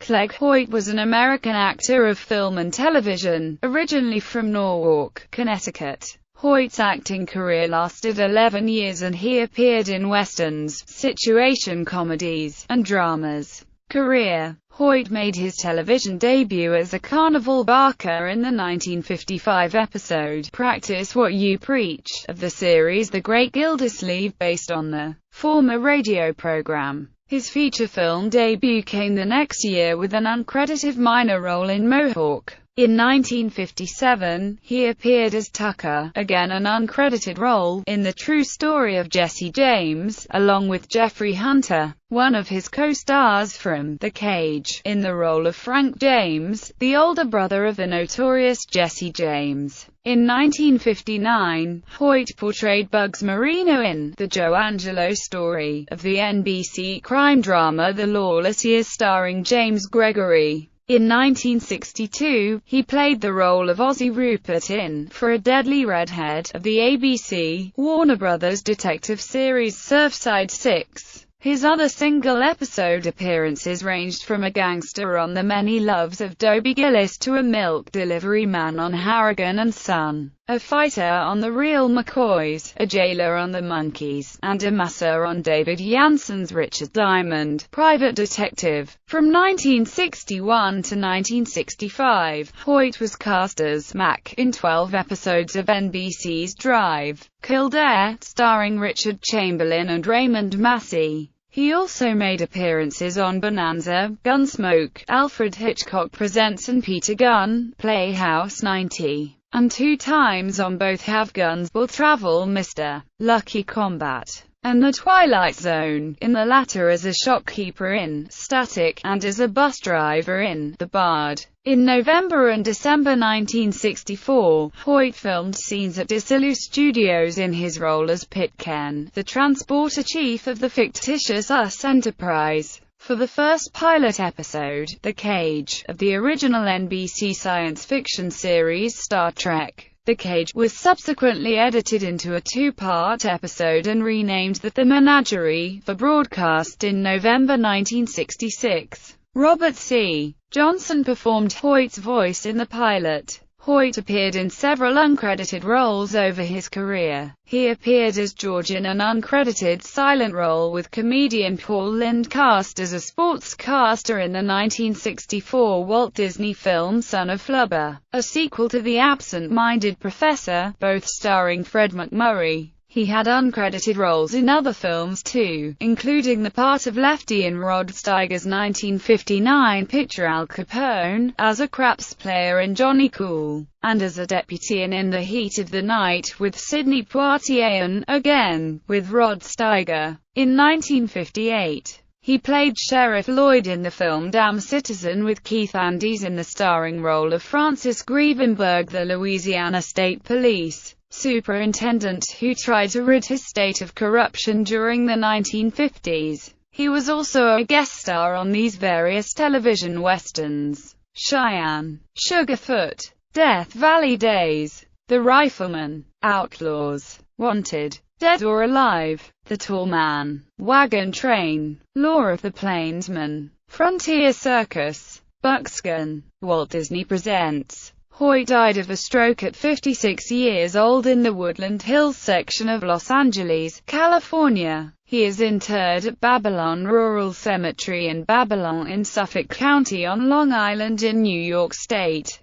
Clegg Hoyt was an American actor of film and television, originally from Norwalk, Connecticut. Hoyt's acting career lasted 11 years and he appeared in westerns, situation comedies, and dramas. Hoyt made his television debut as a carnival barker in the 1955 episode, Practice What You Preach, of the series The Great Gildersleeve, based on the former radio program. His feature film debut came the next year with an uncredited minor role in Mohawk. In 1957, he appeared as Tucker, again an uncredited role, in The True Story of Jesse James, along with Jeffrey Hunter, one of his co-stars from The Cage, in the role of Frank James, the older brother of the notorious Jesse James. In 1959, Hoyt portrayed Bugs Marino in The Joe Angelo Story, of the NBC crime drama The Lawless Years starring James Gregory. In 1962, he played the role of Ozzie Rupert in For a Deadly Redhead, of the ABC, Warner Brothers detective series Surfside 6. His other single-episode appearances ranged from a gangster on The Many Loves of Dobie Gillis to a milk delivery man on Harrigan and Son, a fighter on The Real McCoys, a jailer on The Monkees, and a masseur on David Yanson's Richard Diamond, Private Detective. From 1961 to 1965, Hoyt was cast as Mac in 12 episodes of NBC's Drive, Kildare, starring Richard Chamberlain and Raymond Massey. He also made appearances on Bonanza, Gunsmoke, Alfred Hitchcock Presents and Peter Gunn, Playhouse 90, and 2 times on both Have Guns, Will Travel, Mr. Lucky Combat, and The Twilight Zone, in the latter as a shopkeeper in Static, and as a bus driver in The Bard. In November and December 1964, Hoyt filmed scenes at Desilu Studios in his role as Pitcairn, the transporter chief of the fictitious US Enterprise. For the first pilot episode, The Cage, of the original NBC science fiction series Star Trek, The Cage was subsequently edited into a 2-part episode and renamed The Menagerie, for broadcast in November 1966. Robert C. Johnson performed Hoyt's voice in the pilot. Hoyt appeared in several uncredited roles over his career. He appeared as George in an uncredited silent role with comedian Paul Lynde, cast as a sportscaster in the 1964 Walt Disney film Son of Flubber, a sequel to The Absent-Minded Professor, both starring Fred MacMurray. He had uncredited roles in other films too, including the part of Lefty in Rod Steiger's 1959 picture Al Capone, as a craps player in Johnny Cool, and as a deputy in the Heat of the Night with Sidney Poitier and, again, with Rod Steiger. In 1958, he played Sheriff Lloyd in the film Damn Citizen with Keith Andes in the starring role of Francis Grievenberg, the Louisiana State Police superintendent who tried to rid his state of corruption during the 1950s. He was also a guest star on these various television westerns: Cheyenne, Sugarfoot, Death Valley Days, The Rifleman, Outlaws, Wanted, Dead or Alive, The Tall Man, Wagon Train, Law of the Plainsman, Frontier Circus, Buckskin, Walt Disney Presents. Hoyt died of a stroke at 56 years old in the Woodland Hills section of Los Angeles, California. He is interred at Babylon Rural Cemetery in Babylon in Suffolk County on Long Island in New York State.